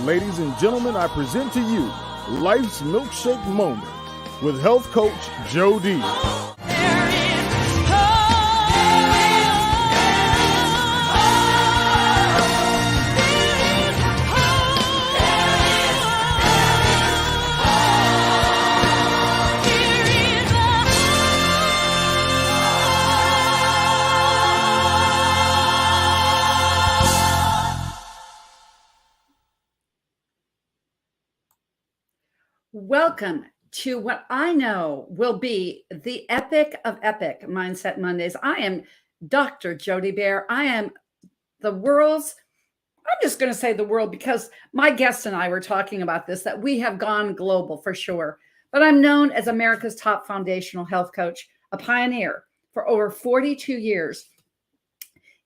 Ladies and gentlemen, I present to you Life's Milkshake Moment with health coach Joe D. Welcome to what I know will be the epic of epic Mindset Mondays. I am Dr. Jody Bear. I am I'm just going to say the world because my guest and I were talking about this, that we have gone global for sure. But I'm known as America's top foundational health coach, a pioneer for over 42 years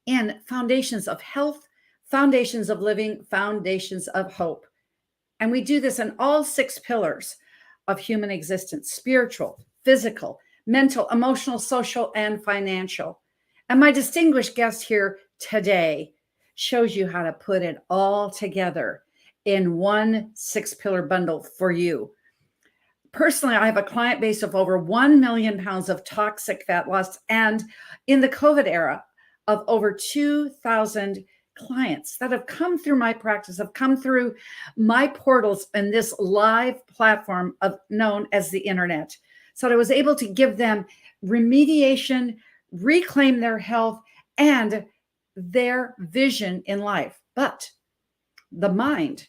in foundations of health, foundations of living, foundations of hope. And we do this in all 6 pillars of human existence: spiritual, physical, mental, emotional, social, and financial. And my distinguished guest here today shows you how to put it all together in one 6-pillar bundle for you. Personally, I have a client base of over 1 million pounds of toxic fat loss, and in the COVID era of over 2,000 clients that have come through my practice, have come through my portals and this live platform known as the internet. So that I was able to give them remediation, reclaim their health and their vision in life. But the mind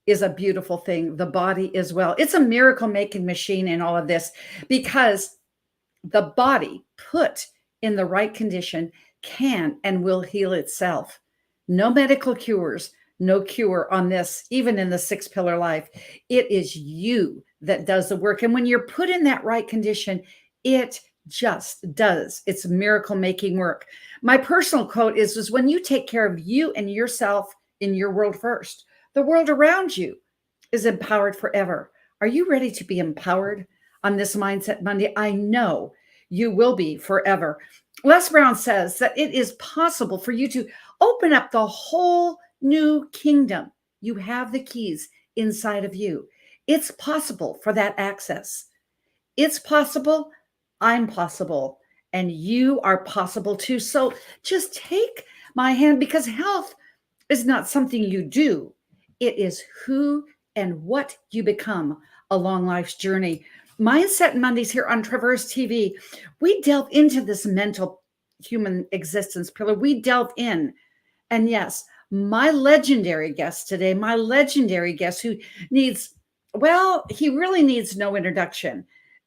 is a beautiful thing. The body as well. It's a miracle making machine in all of this, because the body put in the right condition can and will heal itself. No medical cures, no cure on this, even in the 6-pillar life. It is you that does the work. And when you're put in that right condition, it just does. It's miracle making work. My personal quote is when you take care of you and yourself in your world first, the world around you is empowered forever. Are you ready to be empowered on this Mindset Monday? I know you will be forever. Les Brown says that it is possible for you to open up the whole new kingdom. You have the keys inside of you. It's possible for that access. It's possible. I'm possible. And you are possible too. So just take my hand, because health is not something you do. It is who and what you become along life's journey. Mindset Mondays here on Traverse TV, we delve into this mental human existence pillar. We delve in. And yes, my legendary guest today, who he really needs no introduction.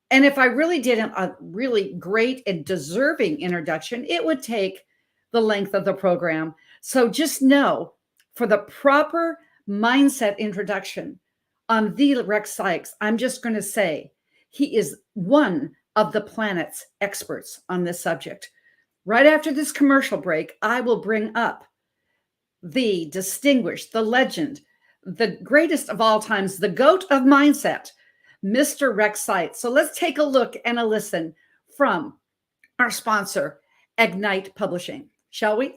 And if I really did a really great and deserving introduction, it would take the length of the program. So just know, for the proper mindset introduction on the Rex Sikes, I'm just going to say he is one of the planet's experts on this subject. Right after this commercial break, I will bring up the distinguished, the legend, the greatest of all times, the GOAT of mindset, Mr. Rex Sikes. So let's take a look and a listen from our sponsor, Ignite Publishing, shall we?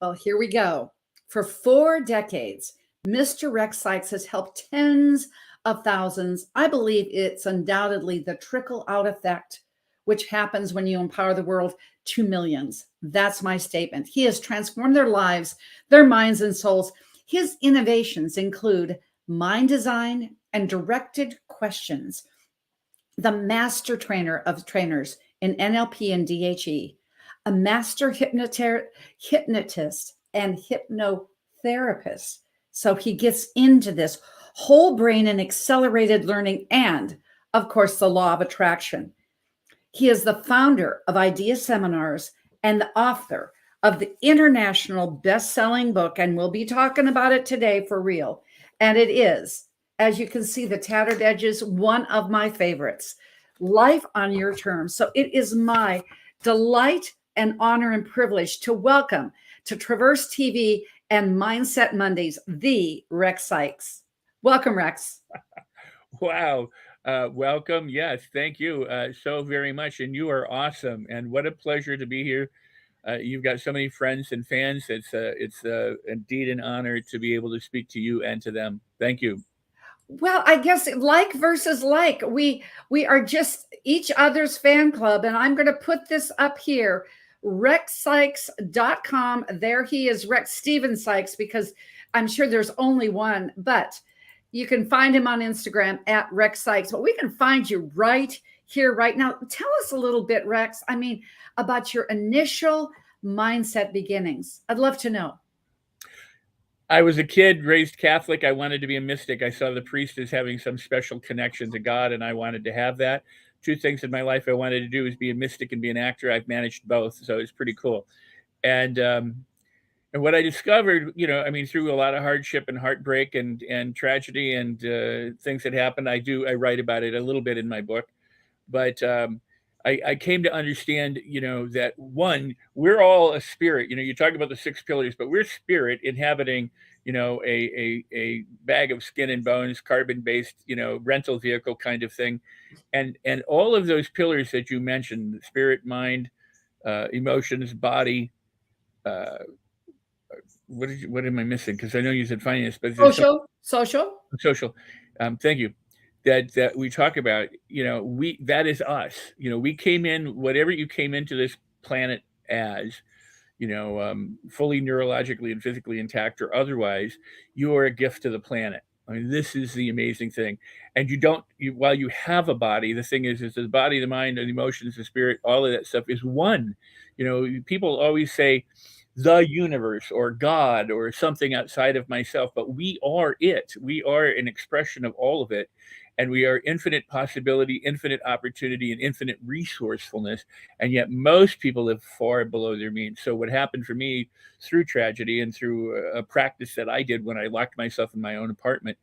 Well, here we go. For 4 decades, Mr. Rex Sikes has helped tens of thousands. I believe it's undoubtedly the trickle-out effect, which happens when you empower the world, to millions. That's my statement. He has transformed their lives, their minds and souls. His innovations include mind design and directed questions, the master trainer of trainers in NLP and DHE, a master hypnotist and hypnotherapist. So he gets into this whole brain and accelerated learning, and of course, the law of attraction. He is the founder of Idea Seminars and the author of the international best-selling book, and we'll be talking about it today for real. And it is, as you can see, the tattered edges, one of my favorites, Life on Your Terms. So it is my delight and honor and privilege to welcome to Traverse TV and Mindset Mondays, the Rex Sikes. Welcome, Rex. Wow. Welcome. Yes, thank you so very much. And you are awesome. And what a pleasure to be here. You've got so many friends and fans. It's indeed an honor to be able to speak to you and to them. Thank you. Well, I guess like versus like. We are just each other's fan club. And I'm going to put this up here, rexsikes.com. There he is, Rex Steven Sikes, because I'm sure there's only one, but you can find him on Instagram at Rex Sikes. But we can find you right here, right now. Tell us a little bit, Rex, about your initial mindset beginnings. I'd love to know. I was a kid raised Catholic. I wanted to be a mystic. I saw the priest as having some special connection to God, and I wanted to have that. Two things in my life I wanted to do was be a mystic and be an actor. I've managed both, so it's pretty cool. And what I discovered, through a lot of hardship and heartbreak and tragedy and things that happened, I write about it a little bit in my book. But I came to understand, that one, we're all a spirit. You talk about the 6 pillars, but we're spirit inhabiting, a bag of skin and bones, carbon-based, rental vehicle kind of thing. And all of those pillars that you mentioned, spirit, mind, emotions, body, what am I missing? Because I know you said finance, but social. Thank you. That we talk about, that is us. We came in, whatever you came into this planet as, fully neurologically and physically intact or otherwise, you are a gift to the planet. I mean, this is the amazing thing. And while you have a body, the thing is the body, the mind, the emotions, the spirit, all of that stuff is one. People always say the universe or God or something outside of myself, but we are it. We are an expression of all of it. And we are infinite possibility, infinite opportunity, and infinite resourcefulness. And yet most people live far below their means. So what happened for me through tragedy and through a practice that I did when I locked myself in my own apartment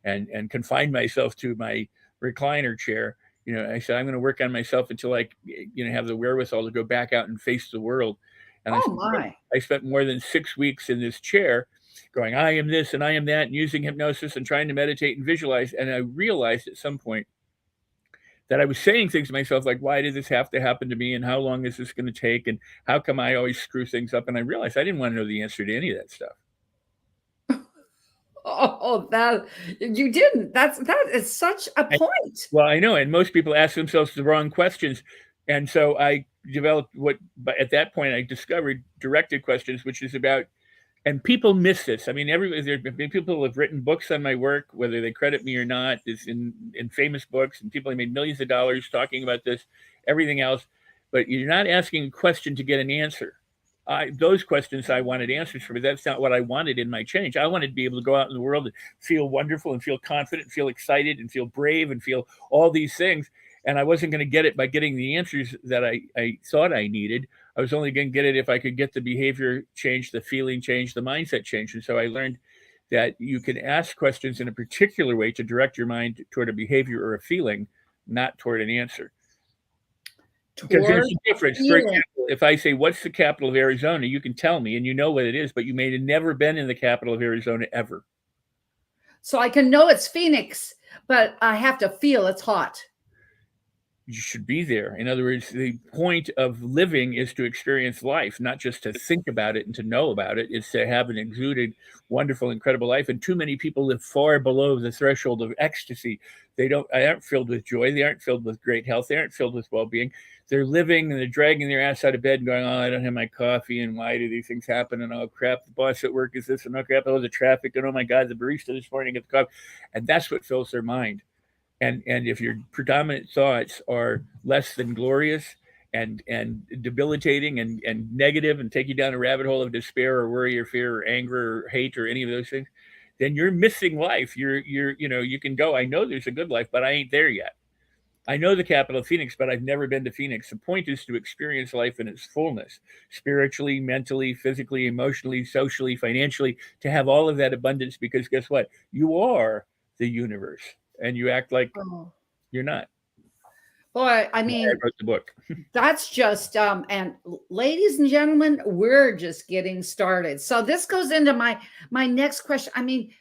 and confined myself to my recliner chair, I said, I'm going to work on myself until I, have the wherewithal to go back out and face the world. And I spent more than 6 weeks in this chair going, I am this and I am that, and using hypnosis and trying to meditate and visualize. And I realized at some point that I was saying things to myself like, why did this have to happen to me? And how long is this going to take? And how come I always screw things up? And I realized I didn't want to know the answer to any of that stuff. Oh, that you didn't. That is such a point. Well, I know. And most people ask themselves the wrong questions. And so I developed but at that point I discovered directed questions, which is about, and people miss this. I mean, people have written books on my work, whether they credit me or not, is in famous books, and people have made millions of dollars talking about this, everything else. But you're not asking a question to get an answer. Those questions I wanted answers for, but that's not what I wanted in my change. I wanted to be able to go out in the world and feel wonderful and feel confident, feel excited and feel brave and feel all these things. And I wasn't going to get it by getting the answers that I thought I needed. I was only going to get it if I could get the behavior change, the feeling change, the mindset change. And so I learned that you can ask questions in a particular way to direct your mind toward a behavior or a feeling, not toward an answer. Because there's a difference. For example, if I say, what's the capital of Arizona? You can tell me and you know what it is, but you may have never been in the capital of Arizona ever. So I can know it's Phoenix, but I have to feel it's hot. You should be there. In other words, the point of living is to experience life, not just to think about it and to know about it. It's to have an exuded, wonderful, incredible life. And too many people live far below the threshold of ecstasy. They aren't filled with joy. They aren't filled with great health. They aren't filled with well-being. They're living and they're dragging their ass out of bed and going, oh, I don't have my coffee. And why do these things happen? And oh, crap, the boss at work is this. And oh, crap, oh, the traffic. And oh, my God, the barista this morning got the coffee. And that's what fills their mind. And if your predominant thoughts are less than glorious and debilitating and negative and take you down a rabbit hole of despair or worry or fear or anger or hate or any of those things, then you're missing life. You can go, I know there's a good life, but I ain't there yet. I know the capital of Phoenix, but I've never been to Phoenix. The point is to experience life in its fullness, spiritually, mentally, physically, emotionally, socially, financially, to have all of that abundance, because guess what? You are the universe, and you act like you're not. Boy, I mean, I wrote the book. That's just, and ladies and gentlemen, we're just getting started. So this goes into my next question. I mean,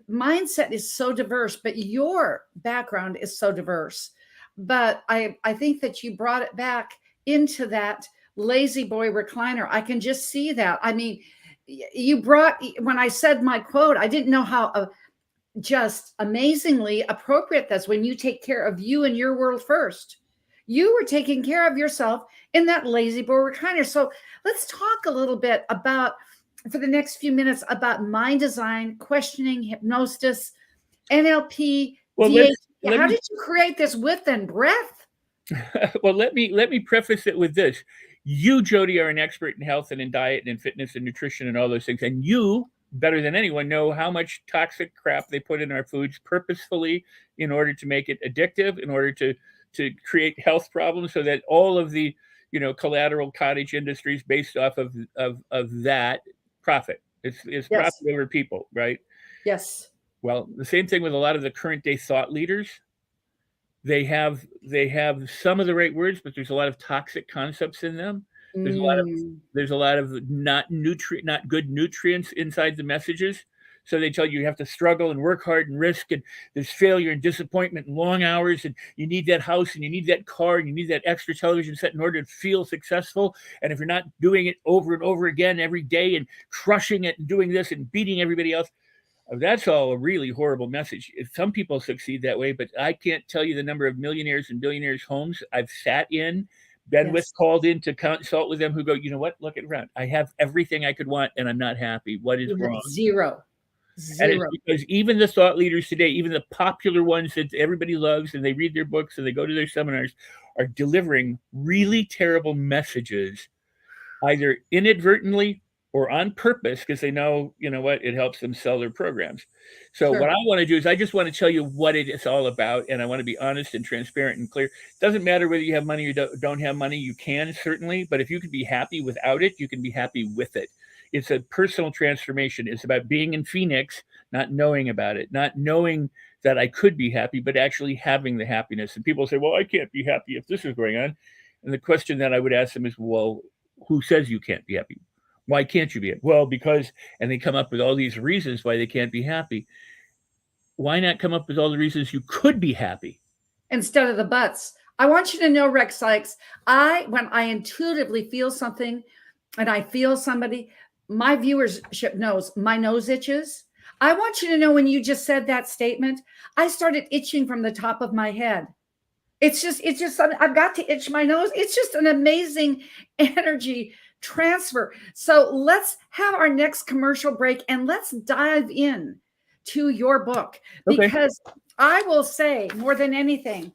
mindset is so diverse, but your background is so diverse. But I think that you brought it back into that lazy boy recliner. I can just see that. I mean, you brought, when I said my quote, I didn't know how just amazingly appropriate that's when you take care of you and your world first. You were taking care of yourself in that lazy boy recliner. So let's talk a little bit about, for the next few minutes, about mind design, questioning, hypnosis, NLP, DHT. How did you create this width and breadth? Well, let me preface it with this. You, Jody, are an expert in health and in diet and in fitness and nutrition and all those things. And you, better than anyone, know how much toxic crap they put in our foods purposefully in order to make it addictive, in order to create health problems, so that all of the, collateral cottage industries based off of that profit. It's profit over people, right? Yes. Well, the same thing with a lot of the current day thought leaders. They have some of the right words, but there's a lot of toxic concepts in them. There's a lot of not good nutrients inside the messages. So they tell you have to struggle and work hard and risk, and there's failure and disappointment and long hours, and you need that house and you need that car and you need that extra television set in order to feel successful. And if you're not doing it over and over again every day and crushing it and doing this and beating everybody else, that's all a really horrible message. Some people succeed that way, but I can't tell you the number of millionaires and billionaires' homes I've sat in, been with, called in to consult with them, who go, you know what, look around. I have everything I could want and I'm not happy. What is wrong? Zero. And it's because even the thought leaders today, even the popular ones that everybody loves and they read their books and they go to their seminars, are delivering really terrible messages, either inadvertently or on purpose, because they know, it helps them sell their programs. So what I want to do is I just want to tell you what it is all about. And I want to be honest and transparent and clear. It doesn't matter whether you have money or don't have money. You can certainly, but if you can be happy without it, you can be happy with it. It's a personal transformation. It's about being in Phoenix, not knowing about it, not knowing that I could be happy, but actually having the happiness. And people say, well, I can't be happy if this is going on. And the question that I would ask them is, well, who says you can't be happy? Why can't you be happy? Well, because, and they come up with all these reasons why they can't be happy. Why not come up with all the reasons you could be happy? Instead of the buts. I want you to know, Rex Sikes, when I intuitively feel something and I feel somebody, my viewership knows my nose itches. I want you to know, when you just said that statement, I started itching from the top of my head. It's just, I've got to itch my nose. It's just an amazing energy transfer. So let's have our next commercial break and let's dive in to your book, because I will say, more than anything,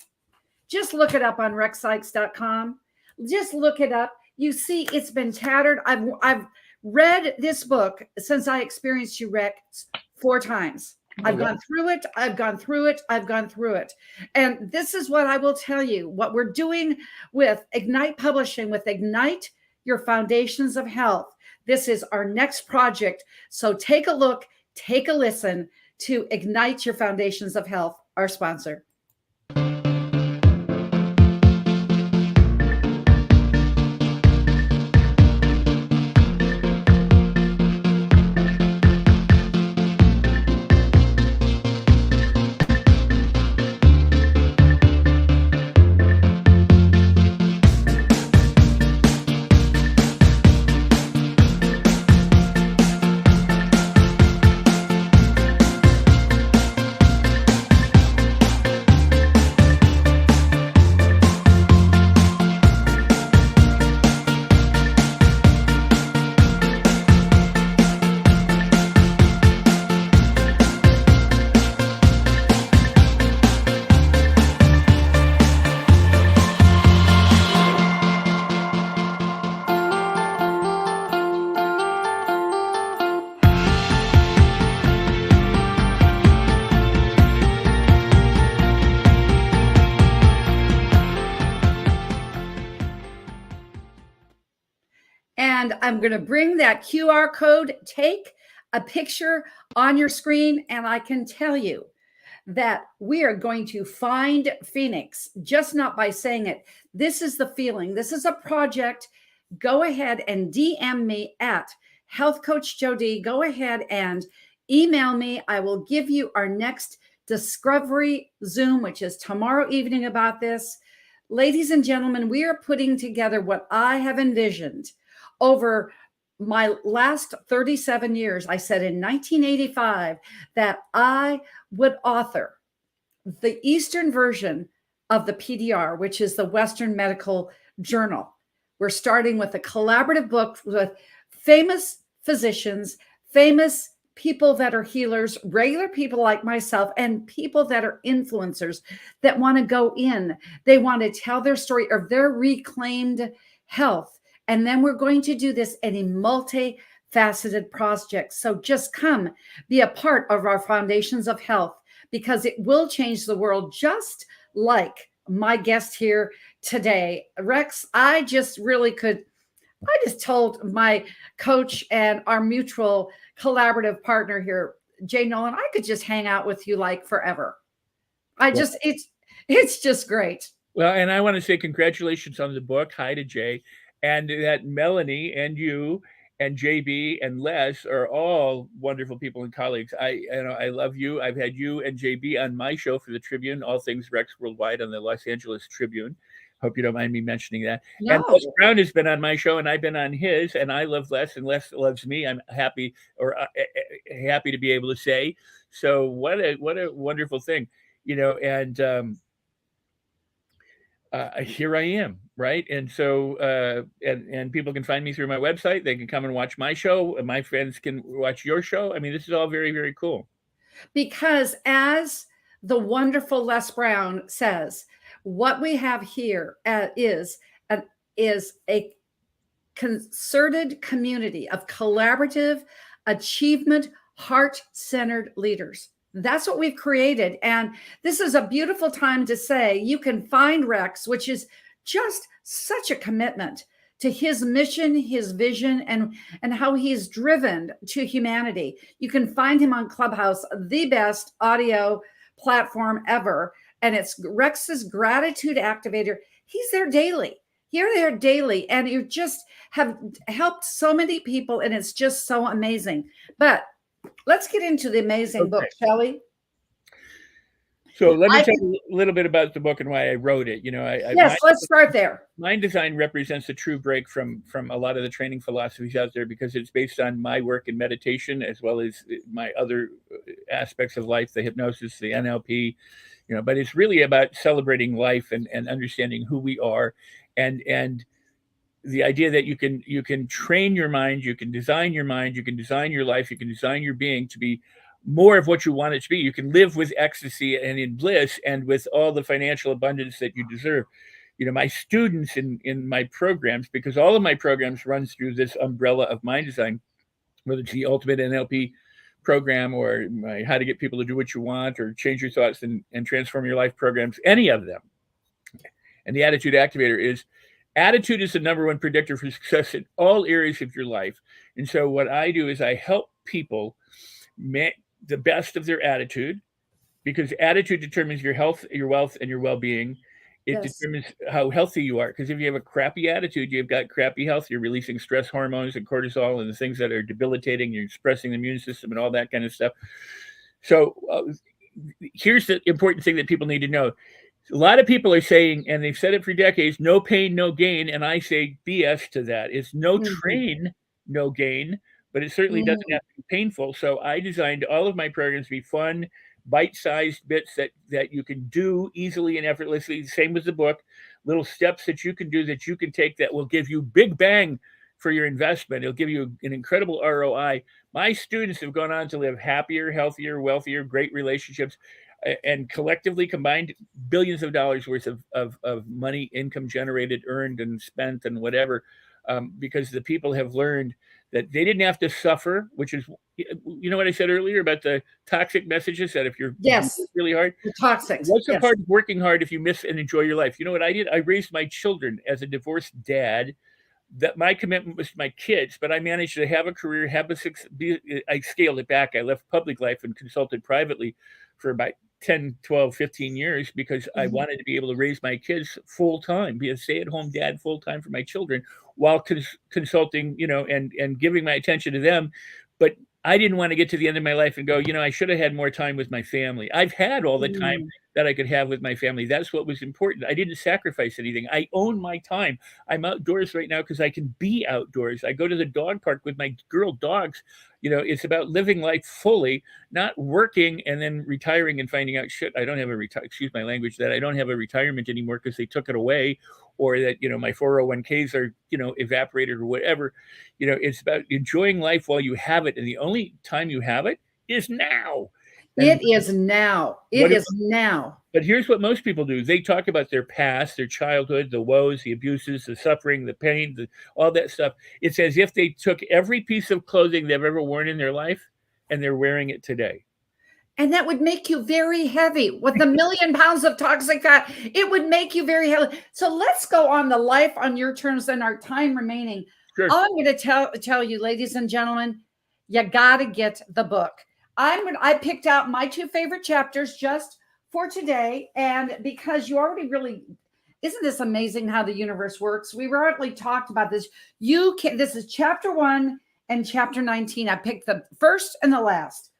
just look it up on rexsikes.com. Just look it up. You see, it's been tattered. I've read this book since I experienced you, Rex, 4 times. I've gone through it. I've gone through it. I've gone through it. And this is what I will tell you, what we're doing with Ignite Publishing, with Ignite Your Foundations of Health. This is our next project. So take a look, take a listen to Ignite Your Foundations of Health, our sponsor. I'm going to bring that QR code, take a picture on your screen, and I can tell you that we are going to find Phoenix, just not by saying it. This is the feeling. This is a project. Go ahead and DM me at Health Coach Jody. Go ahead and email me. I will give you our next Discovery Zoom, which is tomorrow evening, about this. Ladies and gentlemen, we are putting together what I have envisioned over my last 37 years. I said in 1985 that I would author the Eastern version of the PDR, which is the Western Medical Journal. We're starting with a collaborative book with famous physicians, famous people that are healers, regular people like myself, and people that are influencers that want to go in. They want to tell their story of their reclaimed health. And then we're going to do this in a multifaceted project. So just come be a part of our Foundations of Health, because it will change the world, just like my guest here today. Rex, I just told my coach and our mutual collaborative partner here, Jay Nolan, I could just hang out with you like forever. It's just great. Well, and I want to say congratulations on the book. Hi to Jay, and that Melanie and you and JB and Les are all wonderful people and colleagues. I love you. I've had you and JB on my show for the Tribune, All Things Rex Worldwide, on the Los Angeles Tribune. Hope you don't mind me mentioning that. No. And Les Brown has been on my show, and I've been on his, and I love Les, and Les loves me. I'm happy to be able to say. So what a wonderful thing, and here I am, right? And so, and people can find me through my website. They can come and watch my show, and my friends can watch your show. I mean, this is all very, very cool. Because as the wonderful Les Brown says, what we have here is a concerted community of collaborative, achievement, heart-centered leaders. That's what we've created. And this is a beautiful time to say you can find Rex, which is just such a commitment to his mission, his vision, and how he's driven to humanity. You can find him on Clubhouse, the best audio platform ever. And it's Rex's Gratitude Activator. He's there daily. You're there daily. And you just have helped so many people. And it's just so amazing. But let's get into the amazing book, shall we? So let me tell you a little bit about the book and why I wrote it. Let's start there. Mind design represents a true break from a lot of the training philosophies out there, because it's based on my work in meditation as well as my other aspects of life, the hypnosis, the NLP, but it's really about celebrating life and understanding who we are, and the idea that you can train your mind, you can design your mind, you can design your life, you can design your being to be more of what you want it to be. You can live with ecstasy and in bliss and with all the financial abundance that you deserve. My students in my programs, because all of my programs runs through this umbrella of mind design, whether it's the Ultimate NLP program or my How to Get People to Do What You Want or Change Your Thoughts and Transform Your Life programs, any of them. And the Attitude Activator attitude is the number one predictor for success in all areas of your life. And so what I do is I help people make the best of their attitude, because attitude determines your health, your wealth, and your well-being. It determines how healthy you are. Because if you have a crappy attitude, you've got crappy health. You're releasing stress hormones and cortisol and the things that are debilitating. You're suppressing the immune system and all that kind of stuff. So here's the important thing that people need to know. A lot of people are saying, and they've said it for decades, no pain, no gain. And I say BS to that. It's no train, no gain, but it certainly doesn't have to be painful. So I designed all of my programs to be fun, bite-sized bits that you can do easily and effortlessly. Same with the book, little steps that you can do, that you can take, that will give you big bang for your investment. It'll give you an incredible ROI. My students have gone on to live happier, healthier, wealthier, great relationships, and collectively combined billions of dollars worth of money, income generated, earned, and spent, and whatever, because the people have learned that they didn't have to suffer, which is, what I said earlier about the toxic messages, that if you're really hard, the toxic. What's the part of working hard if you miss and enjoy your life? You know what I did? I raised my children as a divorced dad. that my commitment was to my kids, but I managed to have a career, I scaled it back. I left public life and consulted privately for about 10, 12, 15 years because I wanted to be able to raise my kids full time, be a stay-at-home dad full time for my children while consulting, and giving my attention to them. But I didn't want to get to the end of my life and go, I should have had more time with my family. I've had all the time that I could have with my family. That's what was important. I didn't sacrifice anything. I own my time. I'm outdoors right now because I can be outdoors. I go to the dog park with my girl dogs. It's about living life fully, not working and then retiring and finding out shit. I don't have excuse my language, that I don't have a retirement anymore because they took it away, or that, my 401ks are, evaporated or whatever. It's about enjoying life while you have it. And the only time you have it is now. It is now. It is now. But here's what most people do. They talk about their past, their childhood, the woes, the abuses, the suffering, the pain, all that stuff. It's as if they took every piece of clothing they've ever worn in their life and they're wearing it today. And that would make you very heavy. With 1 million pounds of toxic fat, it would make you very heavy. So let's go on the life on your terms and our time remaining. Sure. All I'm going to tell you, ladies and gentlemen, you got to get the book. I picked out my 2 favorite chapters just for today. And because you already isn't this amazing how the universe works? We already talked about this. This is chapter 1 and chapter 19. I picked the first and the last.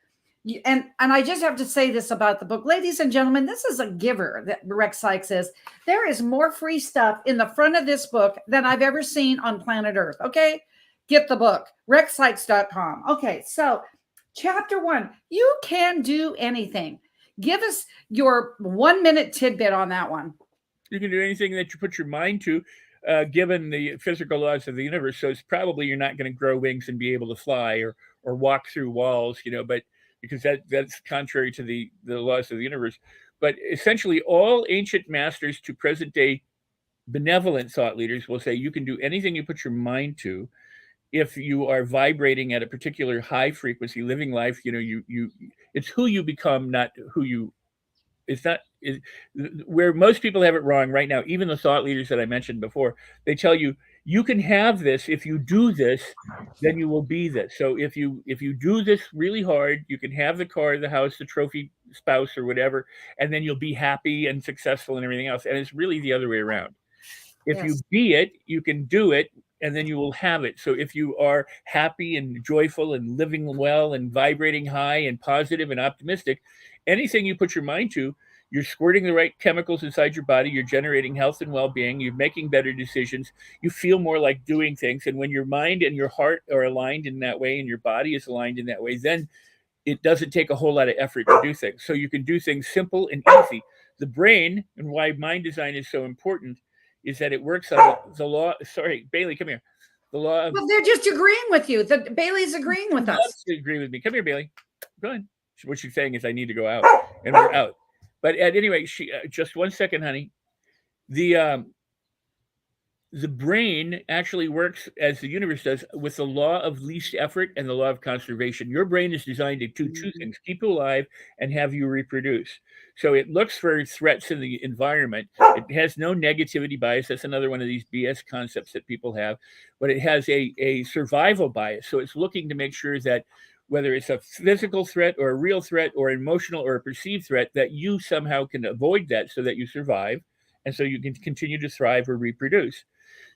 And I just have to say this about the book. Ladies and gentlemen, this is a giver that Rex Sikes is. There is more free stuff in the front of this book than I've ever seen on planet Earth. Okay? Get the book. rexsikes.com. Okay, so chapter 1, you can do anything. Give us your 1-minute tidbit on that one. You can do anything that you put your mind to, given the physical laws of the universe. So it's probably you're not going to grow wings and be able to fly or walk through walls, but because that's contrary to the laws of the universe. But essentially, all ancient masters to present day benevolent thought leaders will say you can do anything you put your mind to. If you are vibrating at a particular high frequency, living life, it's who you become, not who you. Where most people have it wrong right now. Even the thought leaders that I mentioned before, they tell you can have this. If you do this, then you will be this. So if you do this really hard, you can have the car, the house, the trophy spouse, or whatever, and then you'll be happy and successful and everything else. And it's really the other way around. If you be it, you can do it, and then you will have it. So if you are happy and joyful and living well and vibrating high and positive and optimistic, anything you put your mind to, you're squirting the right chemicals inside your body, you're generating health and well-being, you're making better decisions, you feel more like doing things. And when your mind and your heart are aligned in that way and your body is aligned in that way, then it doesn't take a whole lot of effort to do things. So you can do things simple and easy. The brain, and why mind design is so important, is that it works on the law. Sorry, Bailey, come here. The law of. Well, they're just agreeing with you. Bailey's agreeing with us. Agree with me. Come here, Bailey. Go ahead. What she's saying is I need to go out, and we're out. But at any rate, just 1 second, honey. The brain actually works, as the universe does, with the law of least effort and the law of conservation. Your brain is designed to do 2 things: keep you alive and have you reproduce. So it looks for threats in the environment. It has no negativity bias. That's another one of these BS concepts that people have. But it has a survival bias. So it's looking to make sure that whether it's a physical threat or a real threat or emotional or a perceived threat, that you somehow can avoid that so that you survive and so you can continue to thrive or reproduce.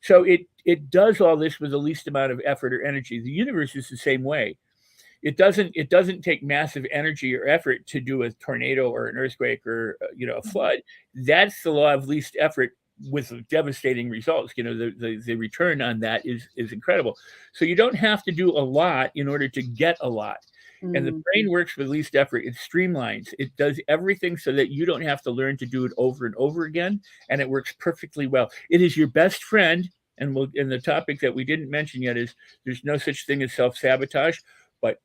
So it does all this with the least amount of effort or energy. The universe is the same way. It doesn't take massive energy or effort to do a tornado or an earthquake or a flood. That's the law of least effort with devastating results. The return on that is incredible. So you don't have to do a lot in order to get a lot. And the brain works with least effort. It streamlines. It does everything so that you don't have to learn to do it over and over again. And it works perfectly well. It is your best friend. And the topic that we didn't mention yet is there's no such thing as self-sabotage, but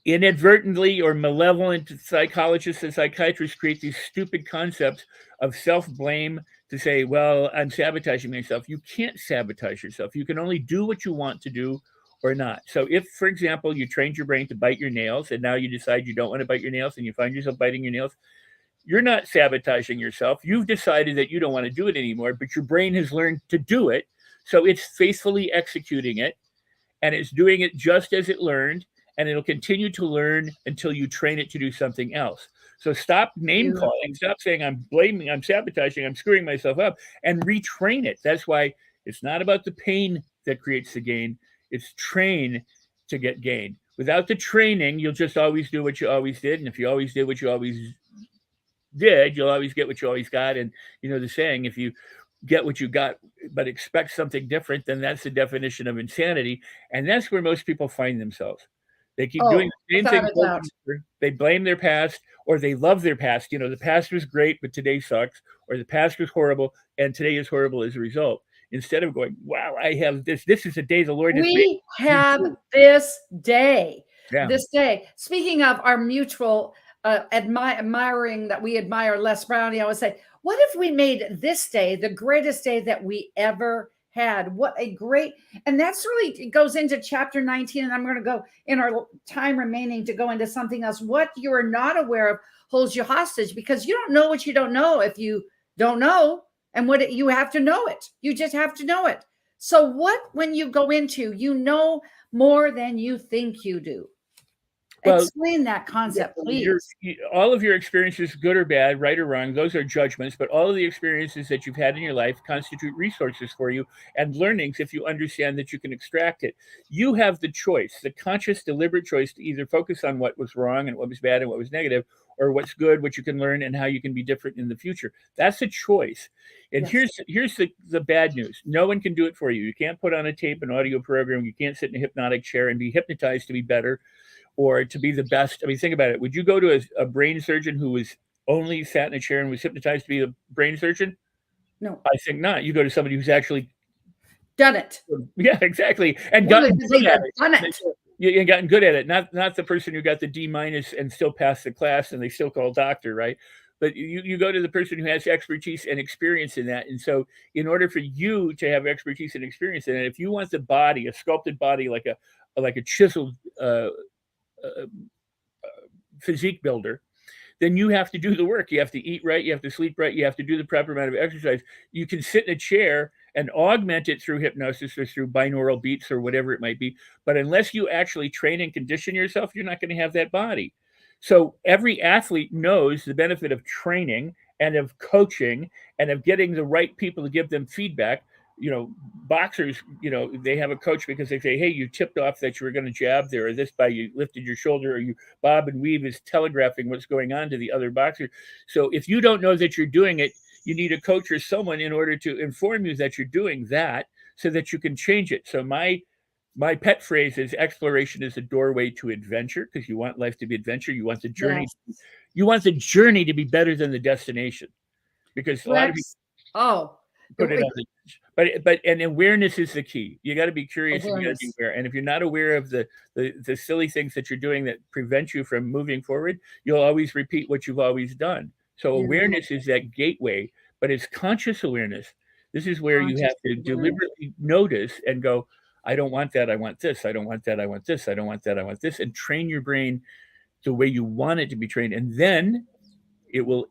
inadvertently or malevolent psychologists and psychiatrists create these stupid concepts of self-blame to say, well, I'm sabotaging myself. You can't sabotage yourself. You can only do what you want to do or not. So if, for example, you trained your brain to bite your nails and now you decide you don't want to bite your nails and you find yourself biting your nails, you're not sabotaging yourself. You've decided that you don't want to do it anymore, but your brain has learned to do it. So it's faithfully executing it, and it's doing it just as it learned, and it'll continue to learn until you train it to do something else. So stop name calling, stop saying I'm blaming, I'm sabotaging, I'm screwing myself up, and retrain it. That's why it's not about the pain that creates the gain. It's train to get gain. Without the training, you'll just always do what you always did. And if you always did what you always did, you'll always get what you always got. And you know the saying, if you get what you got but expect something different, then that's the definition of insanity. And that's where most people find themselves. They keep doing the same thing over. They blame their past, or they love their past. You know, the past was great, but today sucks, or the past was horrible and today is horrible as a result. Instead of going, wow, I have this. This is a day the Lord has made. We have this day. Yeah. This day. Speaking of our mutual admiring that we admire Les Brown, I always say, what if we made this day the greatest day that we ever had? What a great, and that's really, it goes into chapter 19, and I'm going to go in our time remaining to go into something else. What you are not aware of holds you hostage, because you don't know what you don't know if you don't know, and you have to know it. You just have to know it. So what, when you go into, you know more than you think you do. Well, explain that concept, please. All of your experiences, good or bad, right or wrong, those are judgments, but all of the experiences that you've had in your life constitute resources for you and learnings if you understand that you can extract it. You have the choice, the conscious, deliberate choice to either focus on what was wrong and what was bad and what was negative, or what's good, what you can learn, and how you can be different in the future. That's a choice. And yes. Here's the bad news. No one can do it for you. You can't put on a tape, an audio program. You can't sit in a hypnotic chair and be hypnotized to be better or to be the best. I mean, think about it. Would you go to a brain surgeon who was only sat in a chair and was hypnotized to be a brain surgeon? No. I think not. You go to somebody who's actually done it. Yeah, exactly. And gotten good at it. Done it. You gotten good at it. Not the person who got the D- and still passed the class and they still call doctor, right? But you go to the person who has expertise and experience in that. And so in order for you to have expertise and experience in it, if you want the body, a sculpted body like a chiseled physique builder, then you have to do the work. You have to eat right. You have to sleep right. You have to do the proper amount of exercise. You can sit in a chair and augment it through hypnosis or through binaural beats or whatever it might be. But unless you actually train and condition yourself, you're not going to have that body. So every athlete knows the benefit of training and of coaching and of getting the right people to give them feedback. You know, boxers, you know, they have a coach because they say, hey, you tipped off that you were going to jab there, or this by you lifted your shoulder, or you bob and weave is telegraphing what's going on to the other boxer. So if you don't know that you're doing it, you need a coach or someone in order to inform you that you're doing that so that you can change it. So my pet phrase is exploration is a doorway to adventure, because you want life to be adventure. You want the journey. Yes. You want the journey to be better than the destination, because a lot of people put it on the, but awareness is the key. You got to be curious and you got to be aware. And if you're not aware of the silly things that you're doing that prevent you from moving forward, you'll always repeat what you've always done. So awareness is that gateway, but it's conscious awareness. This is where you have to deliberately notice and go, I don't want that. I want this. I don't want that. I want this. I don't want that. I want this. And train your brain the way you want it to be trained. And then it will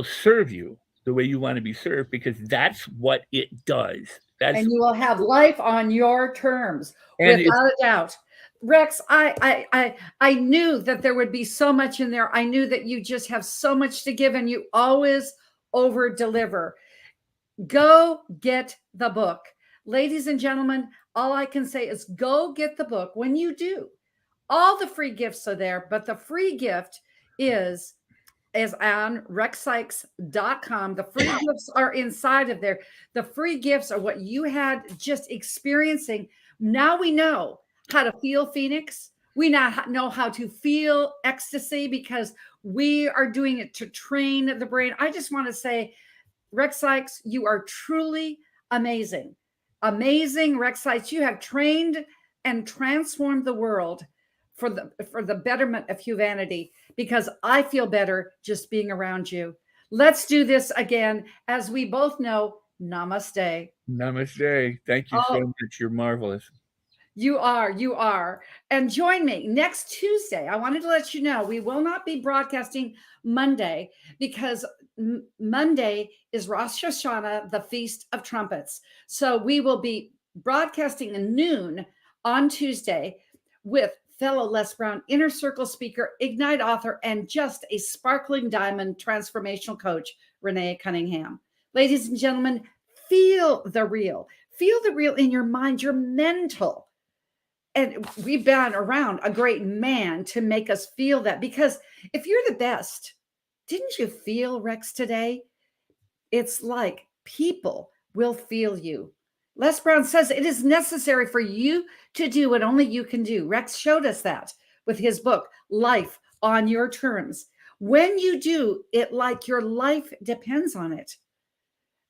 serve you the way you want to be served, because that's what it does. And you will have life on your terms, without a doubt. Rex, I knew that there would be so much in there. I knew that you just have so much to give, and you always over deliver. Go get the book. Ladies and gentlemen, all I can say is go get the book. When you do, all the free gifts are there, but the free gift is on rexsikes.com. The free gifts are inside of there. The free gifts are what you had just experiencing. Now we know how to feel Phoenix. We now know how to feel ecstasy, because we are doing it to train the brain. I just want to say, Rex Sikes, you are truly amazing. Amazing, Rex Sikes. You have trained and transformed the world for the betterment of humanity, because I feel better just being around you. Let's do this again. As we both know, namaste. Namaste. Thank you so much. You're marvelous. You are. And join me next Tuesday. I wanted to let you know we will not be broadcasting Monday because Monday is Rosh Hashanah, the Feast of Trumpets. So we will be broadcasting at noon on Tuesday with fellow Les Brown Inner Circle speaker, Ignite author, and just a sparkling diamond transformational coach, Renee Cunningham. Ladies and gentlemen, feel the real. Feel the real in your mind, your mental. And we've been around a great man to make us feel that, because if you're the best, didn't you feel, Rex, today? It's like people will feel you. Les Brown says it is necessary for you to do what only you can do. Rex showed us that with his book, Life on Your Terms. When you do it like your life depends on it,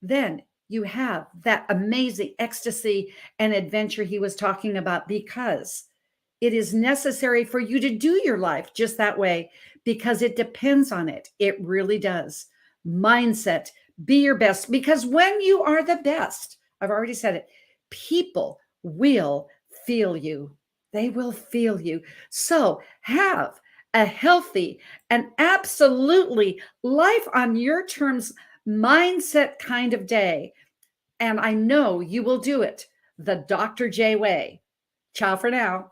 then you have that amazing ecstasy and adventure he was talking about, because it is necessary for you to do your life just that way, because it depends on it. It really does. Mindset, be your best, because when you are the best, I've already said it, people will feel you. They will feel you. So have a healthy and absolutely life on your terms mindset kind of day. And I know you will do it the Dr. J way. Ciao for now.